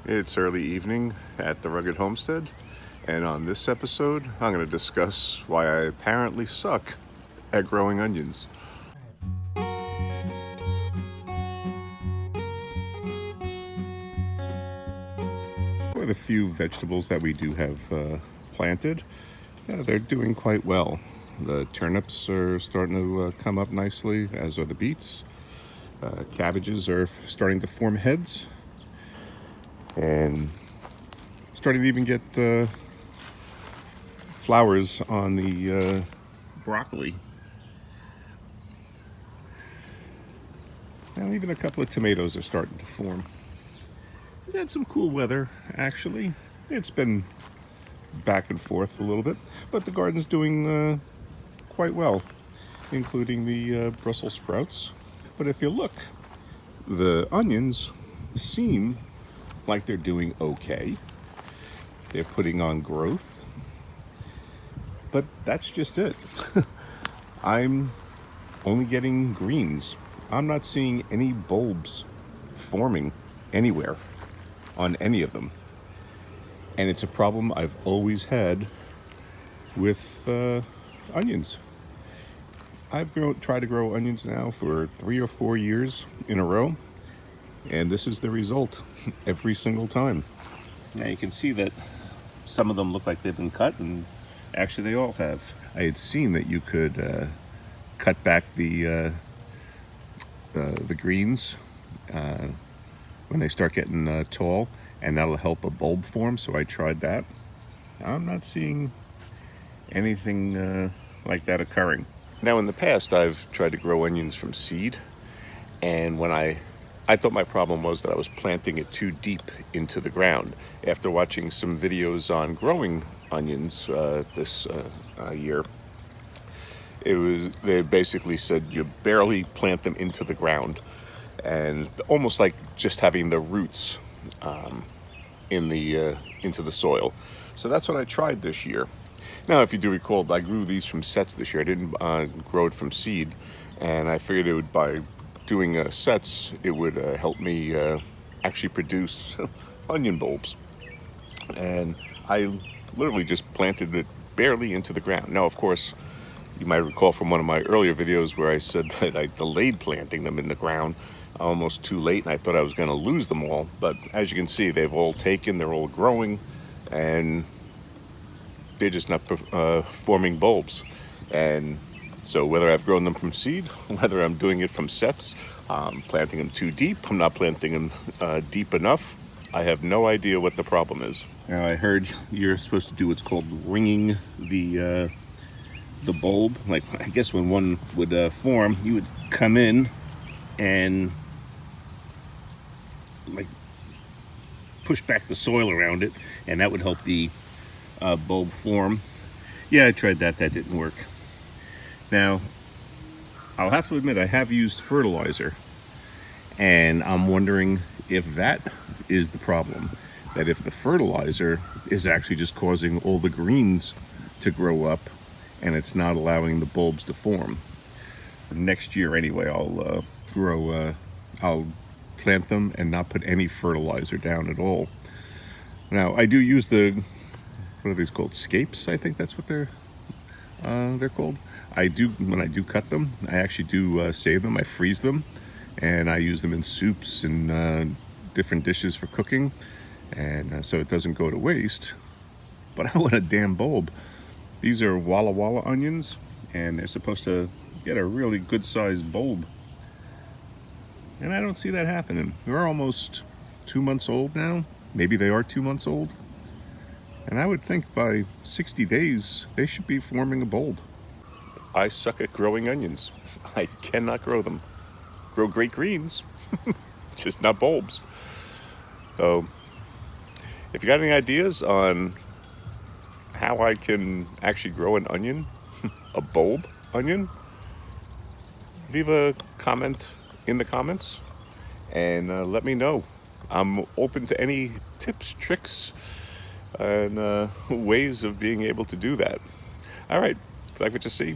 It's early evening at the Rugged Homestead, and on this episode, I'm going to discuss why I apparently suck at growing onions. For the few vegetables that we do have planted, they're doing quite well. The turnips are starting to come up nicely, as are the beets. Cabbages are starting to form heads, and starting to even get flowers on the broccoli. And even a couple of tomatoes are starting to form. We had some cool weather, actually. It's been back and forth a little bit, but the garden's doing quite well, including the Brussels sprouts. But if you look, the onions seem like they're doing okay. They're putting on growth, but that's just it. I'm only getting greens. I'm not seeing any bulbs forming anywhere on any of them. And it's a problem I've always had with onions. I've tried to grow onions now for 3 or 4 years in a row, and this is the result every single time. Now you can see that some of them look like they've been cut, and actually they all have. I had seen that you could cut back the greens when they start getting tall, and that'll help a bulb form, so I tried that. I'm not seeing anything like that occurring. Now in the past I've tried to grow onions from seed, and when I thought my problem was that I was planting it too deep into the ground. After watching some videos on growing onions this year, they basically said you barely plant them into the ground, and almost like just having the roots into the soil. So that's what I tried this year. Now, if you do recall, I grew these from sets this year. I didn't grow it from seed, and I figured it would, by doing sets, it would help me actually produce onion bulbs. And I literally just planted it barely into the ground. Now, of course, you might recall from one of my earlier videos where I said that I delayed planting them in the ground almost too late, and I thought I was going to lose them all. But as you can see, they've all taken, they're all growing, and they're just not forming bulbs. And so whether I've grown them from seed, whether I'm doing it from sets, planting them too deep, I'm not planting them deep enough, I have no idea what the problem is. Now, I heard you're supposed to do what's called ringing the bulb. Like, I guess when one would form, you would come in and like push back the soil around it, and that would help the bulb form. Yeah, I tried that. That didn't work. Now, I'll have to admit, I have used fertilizer, and I'm wondering if that is the problem. That if the fertilizer is actually just causing all the greens to grow up, and it's not allowing the bulbs to form. Next year, anyway, I'll I'll plant them and not put any fertilizer down at all. Now, I do use what are these called? Scapes, I think that's what they're called. When I do cut them, I actually do save them. I freeze them, and I use them in soups and different dishes for cooking, and so it doesn't go to waste. But I want a damn bulb. These are Walla Walla onions, and they're supposed to get a really good sized bulb. And I don't see that happening. They're almost 2 months old now. Maybe they are 2 months old. And I would think by 60 days, they should be forming a bulb. I suck at growing onions. I cannot grow them. Grow great greens, just not bulbs. So, if you got any ideas on how I can actually grow an onion, a bulb onion, leave a comment in the comments and let me know. I'm open to any tips, tricks, and ways of being able to do that. All right, if you like what you see,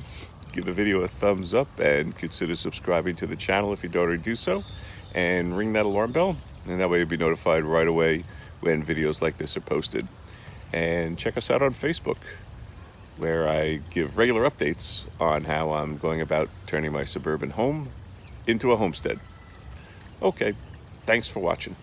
give the video a thumbs up and consider subscribing to the channel if you don't already do so, and ring that alarm bell, and that way you'll be notified right away when videos like this are posted. And check us out on Facebook, where I give regular updates on how I'm going about turning my suburban home into a homestead. Okay, thanks for watching.